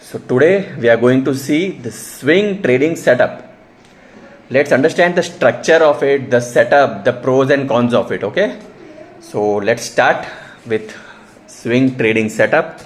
So today we are going to see the swing trading setup. Let's understand the structure of it, the setup, the pros and cons of it. Okay, so let's start with swing trading setup.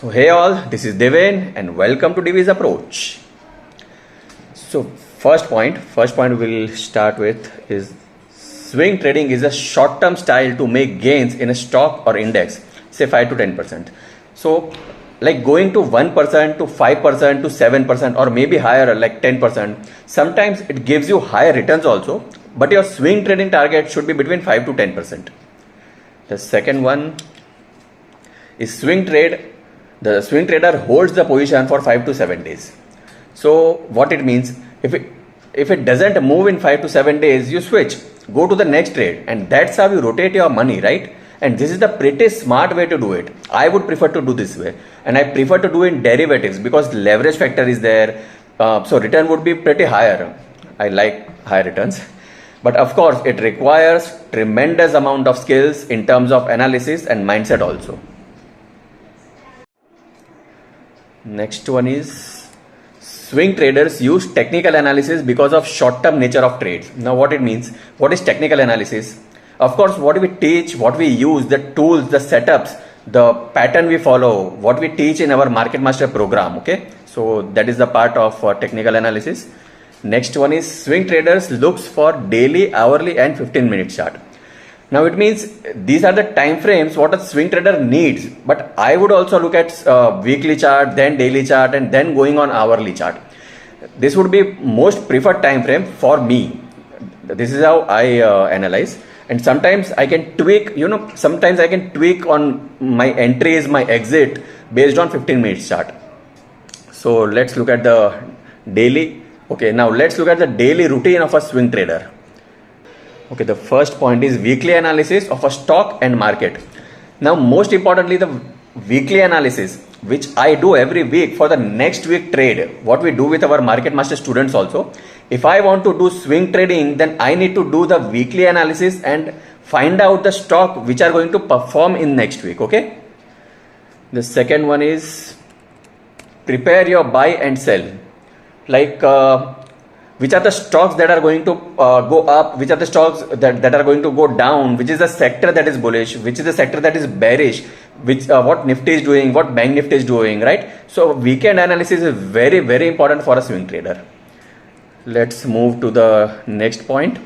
So hey all, this is Deven and welcome to Divi's Approach. So first point we'll start with is swing trading is a short-term style to make gains in a stock or index, say 5 to 10%. So like going to 1% to 5% to 7% or maybe higher like 10%. Sometimes it gives you higher returns also, but your swing trading target should be between 5 to 10%. The second one is swing trade. The swing trader holds the position for 5 to 7 days. So what it means, if it doesn't move in 5 to 7 days, you switch, go to the next trade, and that's how you rotate your money, right? And this is the pretty smart way to do it. I would prefer to do this way, and I prefer to do in derivatives because the leverage factor is there, so return would be pretty higher. I like higher returns, but of course it requires tremendous amount of skills in terms of analysis and mindset also. Next one is swing traders use technical analysis because of short-term nature of trades. Now what it means, what is technical analysis? Of course, what we teach, what we use, the tools, the setups, the pattern we follow, what we teach in our Market Master program. Okay, so that is the part of technical analysis. Next one is swing traders looks for daily, hourly and 15-minute chart. Now it means these are the time frames what a swing trader needs, but I would also look at weekly chart, then daily chart, and then going on hourly chart. This would be most preferred time frame for me. This is how I analyze, and sometimes I can tweak, sometimes I can tweak on my entries, my exit based on 15 minutes chart. So let's look at the daily. Okay, now let's look at the daily routine of a swing trader. Okay, the first point is weekly analysis of a stock and market. Now, most importantly, the weekly analysis, which I do every week for the next week trade, what we do with our Market Master students also. If I want to do swing trading, then I need to do the weekly analysis and find out the stock which are going to perform in next week. Okay. The second one is prepare your buy and sell. Like, which are the stocks that are going to go up, which are the stocks that are going to go down, which is the sector that is bullish, which is the sector that is bearish, which what Nifty is doing, what Bank Nifty is doing, right? So weekend analysis is very, very important for a swing trader. Let's move to the next point.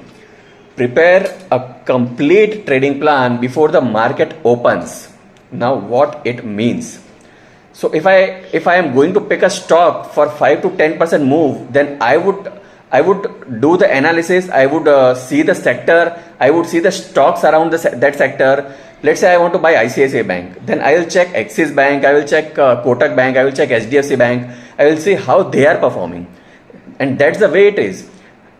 Prepare a complete trading plan before the market opens. Now what it means. So if I am going to pick a stock for 5 to 10% move, then I would do the analysis, I would see the sector, I would see the stocks around that sector. Let's say I want to buy ICICI Bank, then I will check Axis Bank, I will check Kotak Bank, I will check HDFC Bank, I will see how they are performing. And that's the way it is.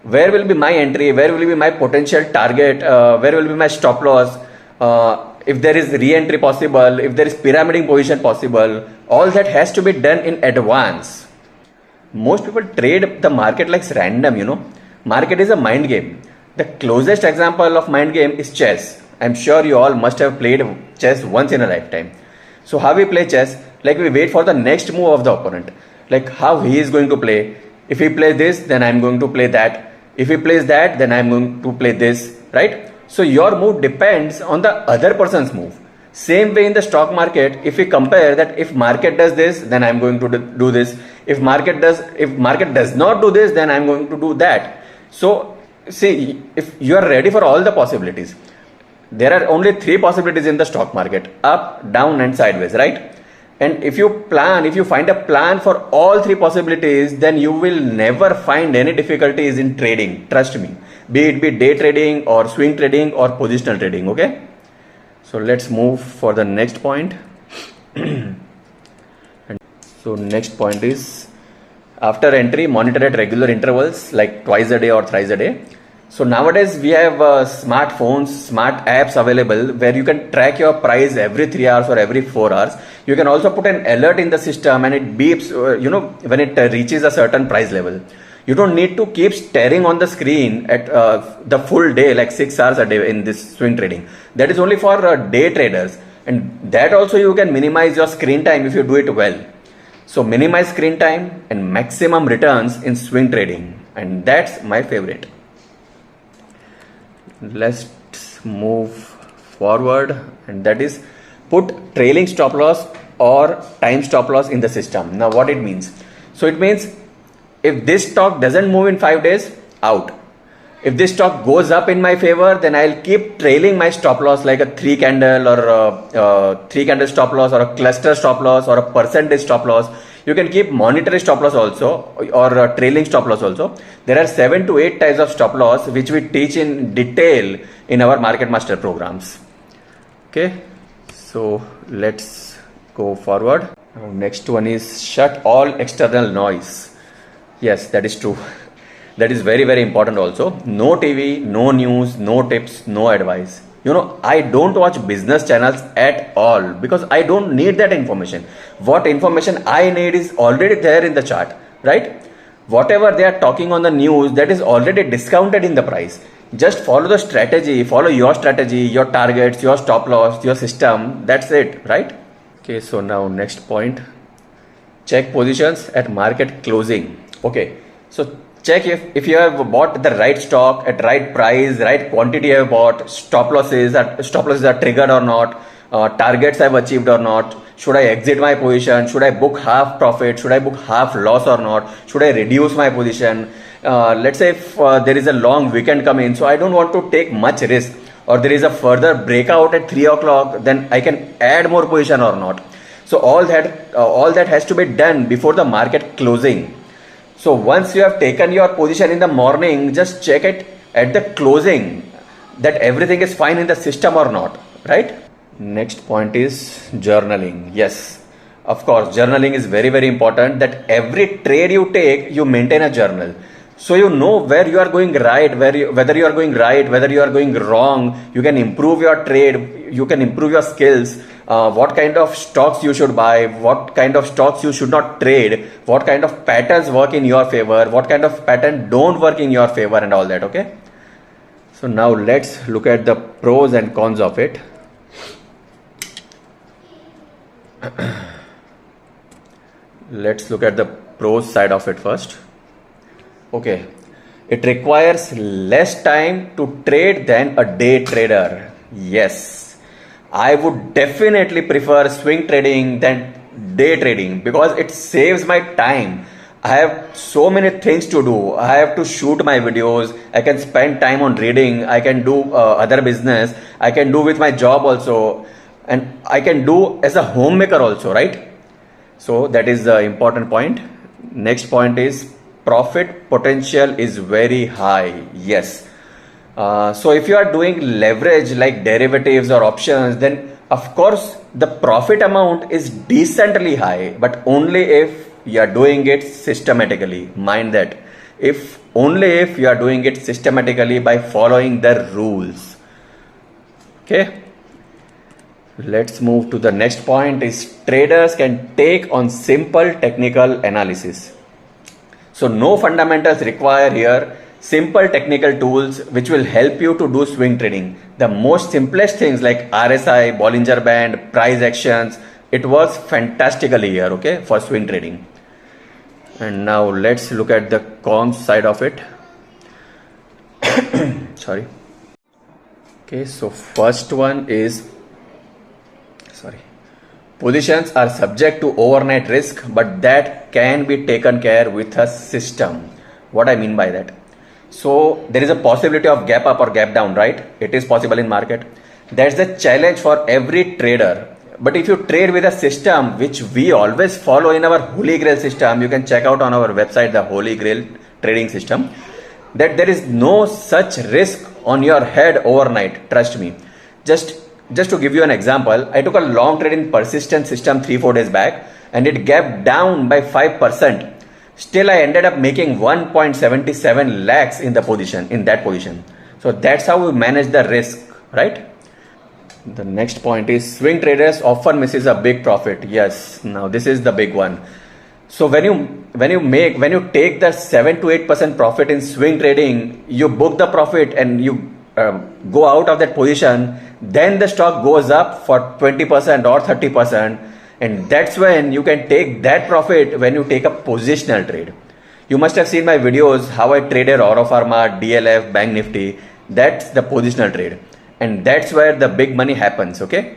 Where will be my entry, where will be my potential target, where will be my stop loss, if there is re-entry possible, if there is pyramiding position possible, all that has to be done in advance. Most people trade the market like random, Market is a mind game. The closest example of mind game is chess. I'm sure you all must have played chess once in a lifetime. So how we play chess? Like we wait for the next move of the opponent. Like how he is going to play. If he plays this, then I'm going to play that. If he plays that, then I'm going to play this, right? So your move depends on the other person's move. Same way in the stock market, if we compare that if market does this, then I'm going to do this. If market does not do this, then I'm going to do that. So see, if you are ready for all the possibilities, there are only 3 possibilities in the stock market: up, down and sideways, right? And if you find a plan for all 3 possibilities, then you will never find any difficulties in trading. Trust me, be it day trading or swing trading or positional trading. Okay. So let's move for the next point. So next point is after entry, monitor at regular intervals like twice a day or thrice a day. So nowadays we have smartphones, smart apps available where you can track your price every 3 hours or every 4 hours. You can also put an alert in the system and it beeps, when it reaches a certain price level. You don't need to keep staring on the screen at the full day, like 6 hours a day in this swing trading. That is only for day traders, and that also you can minimize your screen time if you do it well. So minimize screen time and maximum returns in swing trading, and that's my favorite. Let's move forward, and that is put trailing stop loss or time stop loss in the system. Now what it means? So it means if this stock doesn't move in 5 days, out. If this stock goes up in my favor, then I'll keep trailing my stop loss like a 3 candle or a 3 candle stop loss or a cluster stop loss or a percentage stop loss. You can keep monetary stop loss also or a trailing stop loss also. There are 7 to 8 types of stop loss which we teach in detail in our Market Master programs. Okay, so let's go forward. Next one is shut all external noise. Yes, that is true. That is very, very important also. No TV, no news, no tips, no advice. I don't watch business channels at all because I don't need that information. What information I need is already there in the chart, right? Whatever they are talking on the news, that is already discounted in the price. Just follow the strategy, follow your strategy, your targets, your stop loss, your system. That's it, right? Okay, so now next point. Check positions at market closing. Okay, so check if you have bought the right stock at right price, right quantity you have bought, stop losses are triggered or not, targets I have achieved or not, should I exit my position, should I book half profit, should I book half loss or not, should I reduce my position. Let's say if there is a long weekend coming, so I don't want to take much risk, or there is a further breakout at 3 o'clock, then I can add more position or not. So all that has to be done before the market closing. So once you have taken your position in the morning, just check it at the closing that everything is fine in the system or not, right? Next point is journaling. Yes, of course, journaling is very, very important, that every trade you take, you maintain a journal. So you know where you are going right, whether you are going right, whether you are going wrong. You can improve your trade, you can improve your skills, what kind of stocks you should buy, what kind of stocks you should not trade, what kind of patterns work in your favor, what kind of pattern don't work in your favor, and all that. Okay, so now let's look at the pros and cons of it. Let's look at the pros side of it first. Okay, it requires less time to trade than a day trader. Yes, I would definitely prefer swing trading than day trading because it saves my time. I have so many things to do. I have to shoot my videos. I can spend time on reading. I can do other business. I can do with my job also. And I can do as a homemaker also, right? So that is the important point. Next point is profit potential is very high. Yes. So if you are doing leverage like derivatives or options, then of course the profit amount is decently high, but only if you are doing it systematically. Mind that. Only if you are doing it systematically by following the rules. Okay. Let's move to the next point is traders can take on simple technical analysis. So no fundamentals required here. Simple technical tools which will help you to do swing trading. The most simplest things like RSI, Bollinger Band, price actions, it works fantastically here, okay, for swing trading. And now let's look at the cons side of it. Sorry. Okay, so first one is, positions are subject to overnight risk, but that can be taken care with a system. What I mean by that? So there is a possibility of gap up or gap down, right? It is possible in market. That's the challenge for every trader. But if you trade with a system which we always follow in our Holy Grail system, you can check out on our website the Holy Grail trading system, that there is no such risk on your head overnight. Trust me. Just to give you an example, I took a long trade in persistent system 3-4 days back and it gapped down by 5%. Still, I ended up making 1.77 lakhs in that position. So that's how we manage the risk, right? The next point is swing traders often misses a big profit. Yes, now this is the big one. So when you take the 7 to 8% profit in swing trading, you book the profit and you go out of that position, then the stock goes up for 20% or 30%, and that's when you can take that profit when you take a positional trade. You must have seen my videos how I traded Oro Pharma, DLF, Bank Nifty. That's the positional trade, and that's where the big money happens. Okay,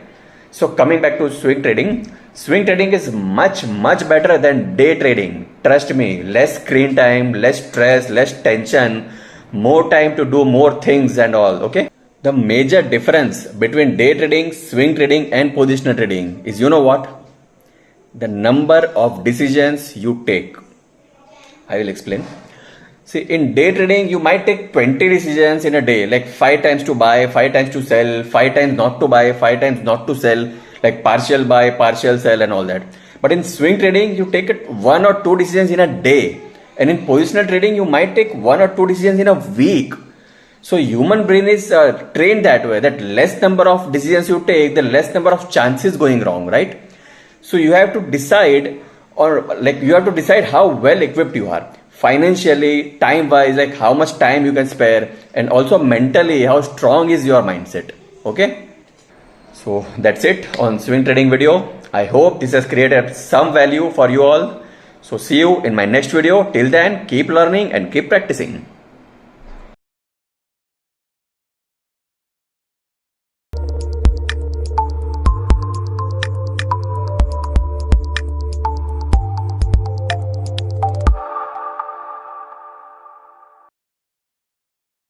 so coming back to swing trading is much better than day trading. Trust me, less screen time, less stress, less tension, more time to do more things and all. Okay, the major difference between day trading, swing trading, and positional trading is, you know what? The number of decisions you take. I will explain. See, in day trading, you might take 20 decisions in a day, like 5 times to buy, 5 times to sell, 5 times not to buy, 5 times not to sell, like partial buy, partial sell, and all that. But in swing trading, you take it 1 or 2 decisions in a day. And in positional trading, you might take 1 or 2 decisions in a week. So human brain is trained that way, that less number of decisions you take, the less number of chances going wrong, right? So you have to decide, how well equipped you are. Financially, time wise, like how much time you can spare, and also mentally, how strong is your mindset. Okay, so that's it on swing trading video. I hope this has created some value for you all. So see you in my next video. Till then, keep learning and keep practicing.